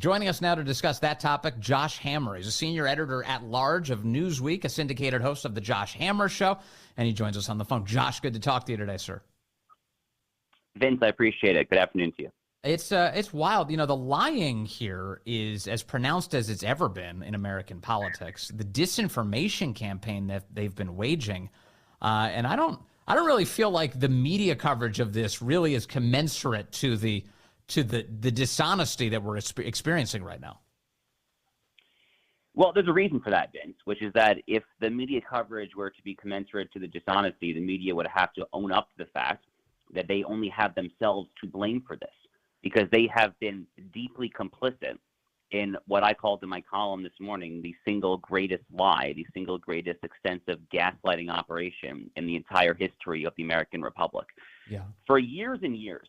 Joining us now to discuss that topic, Josh Hammer. He's a senior editor at large of NewsWeek, a syndicated host of the Josh Hammer Show, and he joins us on the phone. Josh, good to talk to you today, sir. Vince, I appreciate it. Good afternoon to you. It's wild. You know, the lying here is as pronounced as it's ever been in American politics. The disinformation campaign that they've been waging, and I don't really feel like the media coverage of this really is commensurate to the dishonesty that we're experiencing right now. Well, there's a reason for that, Vince, which is that if the media coverage were to be commensurate to the dishonesty, the media would have to own up to the fact that they only have themselves to blame for this, because they have been deeply complicit in what I called in my column this morning the single greatest lie, the single greatest extensive gaslighting operation in the entire history of the American Republic. Yeah. For years and years,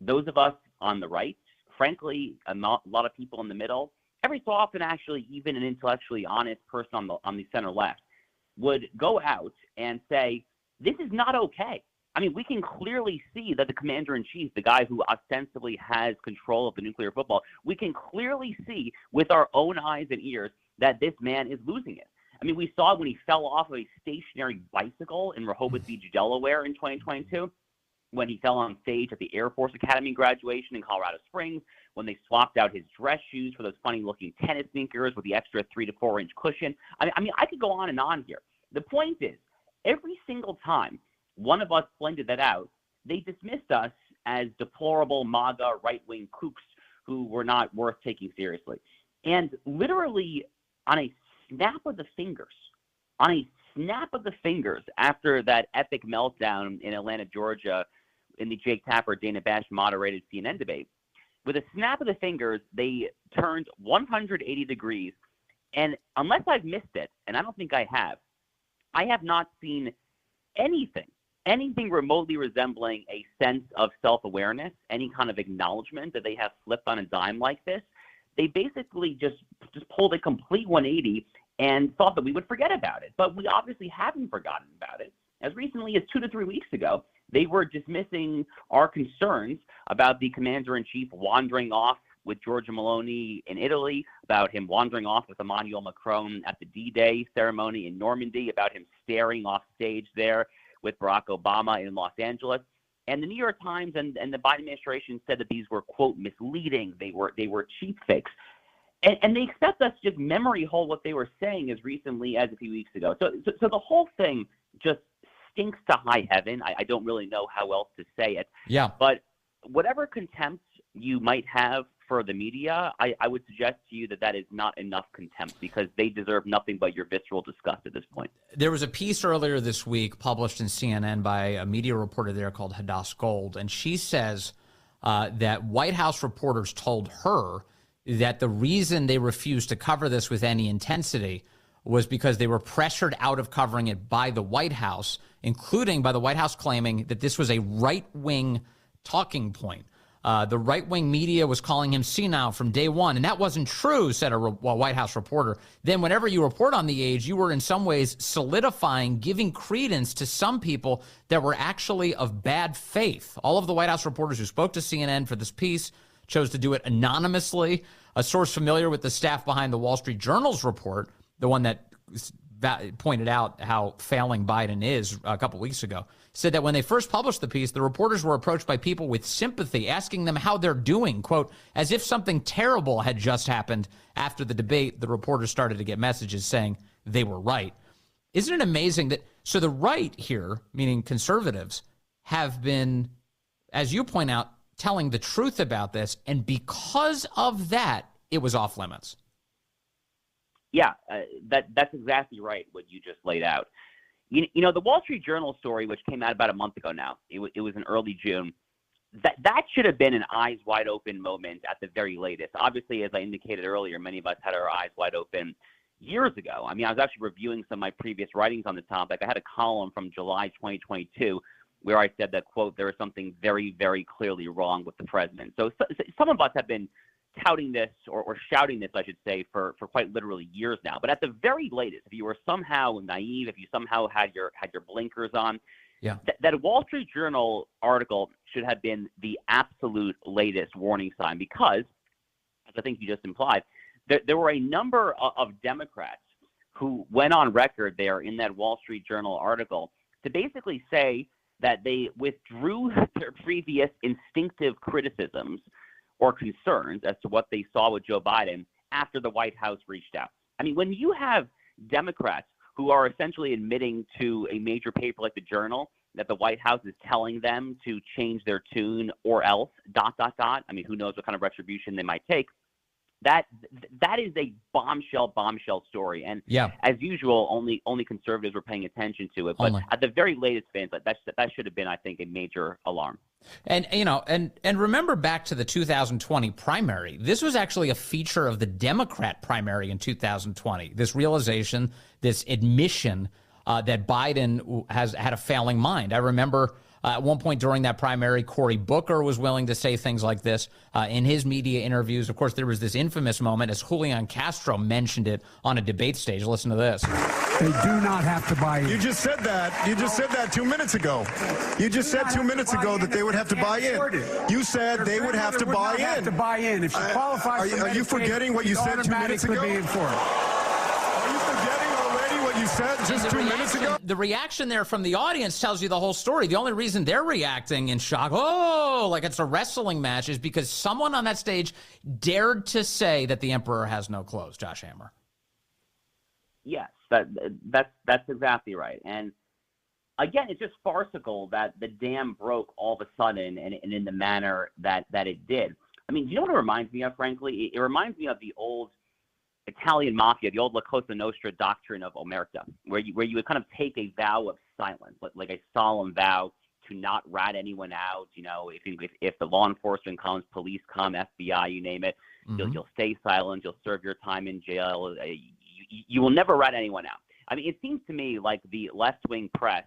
those of us on the right, frankly, a lot of people in the middle, every so often actually even an intellectually honest person on the center left, would go out and say, this is not okay. I mean, we can clearly see that the commander-in-chief, the guy who ostensibly has control of the nuclear football, we can clearly see with our own eyes and ears that this man is losing it. I mean, we saw it when he fell off of a stationary bicycle in Rehoboth Beach, Delaware in 2022, when he fell on stage at the Air Force Academy graduation in Colorado Springs, when they swapped out his dress shoes for those funny-looking tennis sneakers with the extra 3 to 4 inch cushion. I mean, I could go on and on here. The point is, every single time one of us pointed that out, they dismissed us as deplorable MAGA right-wing kooks who were not worth taking seriously. And literally on a snap of the fingers, after that epic meltdown in Atlanta, Georgia, in the Jake Tapper, Dana Bash moderated CNN debate, with a snap of the fingers, they turned 180 degrees. And unless I've missed it, and I don't think I have not seen anything remotely resembling a sense of self-awareness, any kind of acknowledgement that they have flipped on a dime like this. They basically just pulled a complete 180 and thought that we would forget about it. But we obviously haven't forgotten about it. As recently as 2 to 3 weeks ago, they were dismissing our concerns about the commander-in-chief wandering off with Giorgia Meloni in Italy, about him wandering off with Emmanuel Macron at the D-Day ceremony in Normandy, about him staring off stage there with Barack Obama in Los Angeles. And the New York Times and the Biden administration said that these were, quote, misleading. They were cheap fakes. And they expect us to just memory hold what they were saying as recently as a few weeks ago. So the whole thing just stinks to high heaven. I don't really know how else to say it. Yeah. But whatever contempt you might have for the media, I would suggest to you that is not enough contempt, because they deserve nothing but your visceral disgust at this point. There was a piece earlier this week published in CNN by a media reporter there called Hadass Gold, and she says that White House reporters told her that the reason they refused to cover this with any intensity was because they were pressured out of covering it by the White House, including by the White House claiming that this was a right-wing talking point. The right-wing media was calling him senile from day one, and that wasn't true, said a White House reporter. Then whenever you report on the age, you were in some ways solidifying, giving credence to some people that were actually of bad faith. All of the White House reporters who spoke to CNN for this piece chose to do it anonymously. A source familiar with the staff behind the Wall Street Journal's report, the one that pointed out how failing Biden is a couple weeks ago, said that when they first published the piece, the reporters were approached by people with sympathy, asking them how they're doing, quote, as if something terrible had just happened. After the debate, the reporters started to get messages saying they were right. Isn't it amazing that, so the right here, meaning conservatives, have been, as you point out, telling the truth about this, and because of that, it was off limits. Yeah, that's exactly right, what you just laid out. You know, the Wall Street Journal story, which came out about a month ago now, it was in early June, that should have been an eyes wide open moment at the very latest. Obviously, as I indicated earlier, many of us had our eyes wide open years ago. I mean, I was actually reviewing some of my previous writings on the topic. I had a column from July 2022 where I said that, quote, there is something very, very clearly wrong with the president. So some of us have been touting this or shouting this, I should say, for quite literally years now. But at the very latest, if you were somehow naive, if you somehow had your blinkers on, yeah, that Wall Street Journal article should have been the absolute latest warning sign, because as I think you just implied, there were a number of Democrats who went on record there in that Wall Street Journal article to basically say that they withdrew their previous instinctive criticisms or concerns as to what they saw with Joe Biden after the White House reached out. I mean, when you have Democrats who are essentially admitting to a major paper like the Journal that the White House is telling them to change their tune or else, ... I mean, who knows what kind of retribution they might take. That is a bombshell story. And as usual, only conservatives were paying attention to it. But at the very latest, fans, that should have been, I think, a major alarm. And, and remember back to the 2020 primary. This was actually a feature of the Democrat primary in 2020. This realization, this admission that Biden has had a failing mind. I remember at one point during that primary, Cory Booker was willing to say things like this in his media interviews. Of course, there was this infamous moment as Julian Castro mentioned it on a debate stage. Listen to this. They do not have to buy in. You just said that. You just said that 2 minutes ago. You just said 2 minutes ago that they would have to buy in. You said they would have to buy in. Have to buy in. If she qualifies for Medicaid, are you forgetting what you said 2 minutes ago? Be in for it. Are you forgetting already what you said just 2 minutes ago? The reaction there from the audience tells you the whole story. The only reason they're reacting in shock, like it's a wrestling match, is because someone on that stage dared to say that the emperor has no clothes, Josh Hammer. Yes, that's exactly right. And again, it's just farcical that the dam broke all of a sudden and in the manner that it did. I mean, do you know what it reminds me of, frankly? It reminds me of the old Italian mafia, the old La Cosa Nostra doctrine of omerta, where you would kind of take a vow of silence, like a solemn vow to not rat anyone out. You know, if the law enforcement comes, police come, FBI, you name it, you'll stay silent, you'll serve your time in jail. You will never rat anyone out. I mean, it seems to me like the left-wing press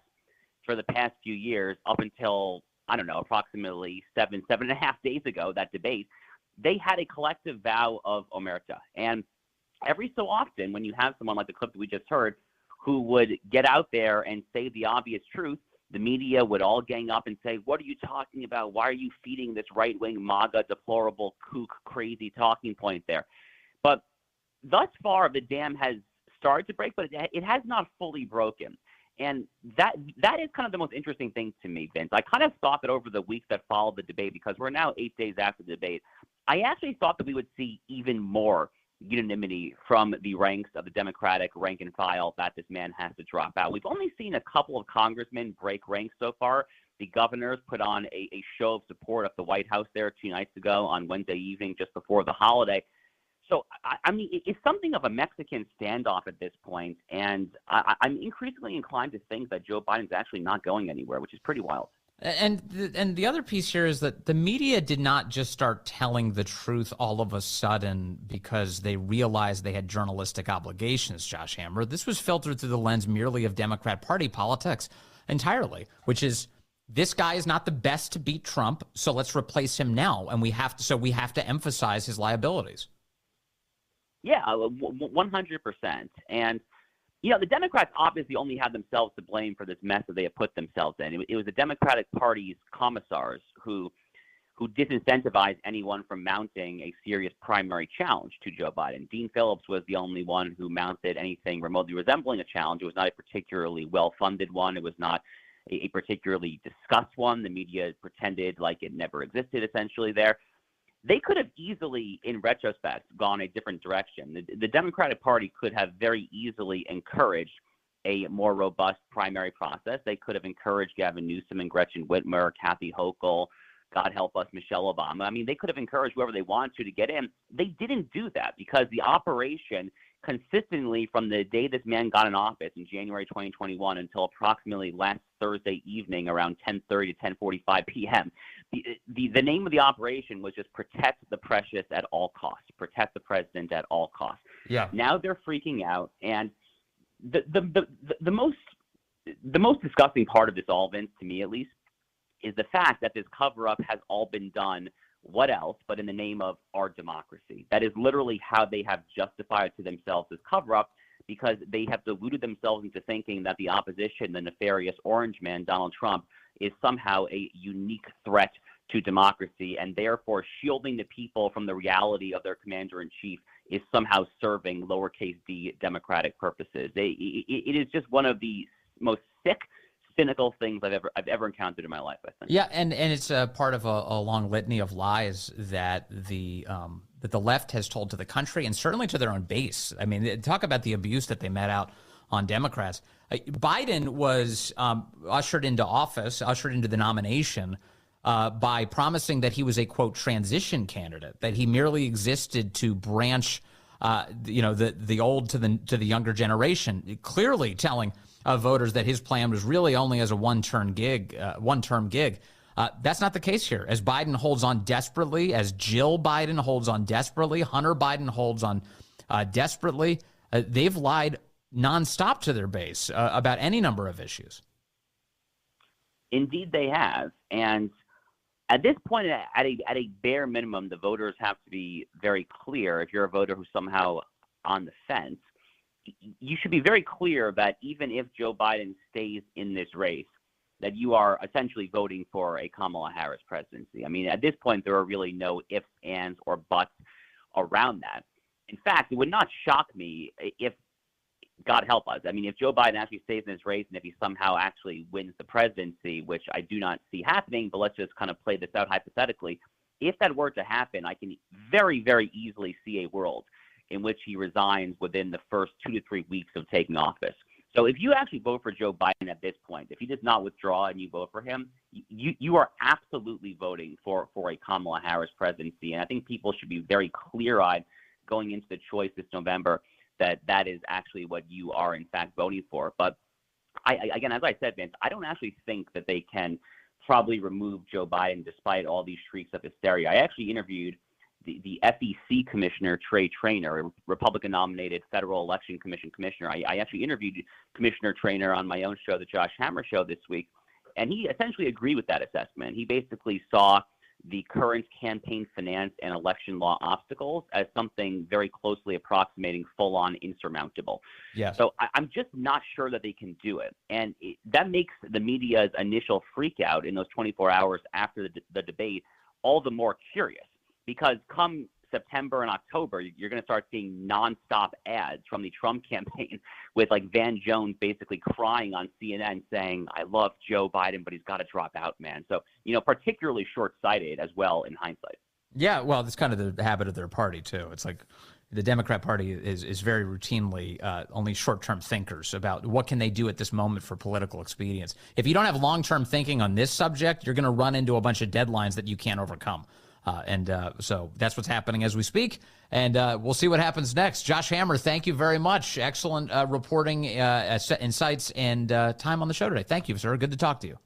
for the past few years, up until, I don't know, approximately 7.5 days ago, that debate, they had a collective vow of omerta. And every so often, when you have someone like the clip that we just heard, who would get out there and say the obvious truth, the media would all gang up and say, what are you talking about? Why are you feeding this right-wing MAGA deplorable kook crazy talking point there? But thus far, the dam has started to break, but it has not fully broken. And that is kind of the most interesting thing to me, Vince. I kind of thought that over the weeks that followed the debate, because we're now 8 days after the debate, I actually thought that we would see even more unanimity from the ranks of the Democratic rank and file that this man has to drop out. We've only seen a couple of congressmen break ranks so far. The governors put on a show of support at the White House there 2 nights ago on Wednesday evening, just before the holiday. So, I mean, it's something of a Mexican standoff at this point, and I'm increasingly inclined to think that Joe Biden's actually not going anywhere, which is pretty wild. And the other piece here is that the media did not just start telling the truth all of a sudden because they realized they had journalistic obligations, Josh Hammer. This was filtered through the lens merely of Democrat Party politics entirely, which is this guy is not the best to beat Trump, so let's replace him now, and we have to emphasize his liabilities. Yeah, 100%. And, you know, the Democrats obviously only have themselves to blame for this mess that they have put themselves in. It was the Democratic Party's commissars who disincentivized anyone from mounting a serious primary challenge to Joe Biden. Dean Phillips was the only one who mounted anything remotely resembling a challenge. It was not a particularly well-funded one. It was not a particularly discussed one. The media pretended like it never existed, essentially, there. They could have easily, in retrospect, gone a different direction. The Democratic Party could have very easily encouraged a more robust primary process. They could have encouraged Gavin Newsom and Gretchen Whitmer, Kathy Hochul, God help us, Michelle Obama. I mean, they could have encouraged whoever they wanted to get in. They didn't do that because the operation consistently from the day this man got in office in January 2021 until approximately last Thursday evening around 10:30 to 10:45 p.m., the name of the operation was just protect the precious at all costs, protect the president at all costs. Yeah. Now they're freaking out, and the most disgusting part of this all, Vince, to me at least, is the fact that this cover-up has all been done, what else, but in the name of our democracy. That is literally how they have justified to themselves this cover-up, because they have deluded themselves into thinking that the opposition, the nefarious orange man, Donald Trump, is somehow a unique threat to democracy, and therefore shielding the people from the reality of their commander-in-chief is somehow serving lowercase d democratic purposes. It is just one of the most sick, cynical things I've ever encountered in my life, I think. Yeah, and it's a part of a long litany of lies that the left has told to the country and certainly to their own base. I mean, talk about the abuse that they met out on Democrats. Biden was ushered into the nomination by promising that he was a, quote, transition candidate, that he merely existed to branch, the old to the younger generation, clearly telling voters that his plan was really only as a one-term gig. That's not the case here. As Biden holds on desperately, as Jill Biden holds on desperately, Hunter Biden holds on desperately, they've lied nonstop to their base about any number of issues. Indeed, they have. And at this point, at a bare minimum, the voters have to be very clear. If you're a voter who's somehow on the fence, you should be very clear that even if Joe Biden stays in this race, that you are essentially voting for a Kamala Harris presidency. I mean, at this point, there are really no ifs, ands, or buts around that. In fact, it would not shock me if, God help us, I mean, if Joe Biden actually stays in this race and if he somehow actually wins the presidency, which I do not see happening, but let's just kind of play this out hypothetically. If that were to happen, I can very, very easily see a world in which he resigns within the first 2 to 3 weeks of taking office. So if you actually vote for Joe Biden at this point, if he does not withdraw and you vote for him, you are absolutely voting for a Kamala Harris presidency. And I think people should be very clear-eyed going into the choice this November that is actually what you are, in fact, voting for. But, again, as I said, Vince, I don't actually think that they can probably remove Joe Biden despite all these shrieks of hysteria. I actually interviewed the FEC commissioner, Trey Traynor, a Republican-nominated Federal Election Commission commissioner. I actually interviewed Commissioner Traynor on my own show, The Josh Hammer Show, this week, and he essentially agreed with that assessment. He basically saw the current campaign finance and election law obstacles as something very closely approximating full-on insurmountable. Yes. So I'm just not sure that they can do it. And that makes the media's initial freak out in those 24 hours after the debate all the more curious, because come September and October, you're going to start seeing nonstop ads from the Trump campaign with like Van Jones basically crying on CNN saying, I love Joe Biden, but he's got to drop out, man. So, particularly short-sighted as well in hindsight. Yeah, well, it's kind of the habit of their party, too. It's like the Democrat Party is very routinely only short-term thinkers about what can they do at this moment for political expedience. If you don't have long-term thinking on this subject, you're going to run into a bunch of deadlines that you can't overcome. So that's what's happening as we speak, and we'll see what happens next. Josh Hammer, thank you very much. Excellent reporting, insights, and time on the show today. Thank you, sir. Good to talk to you.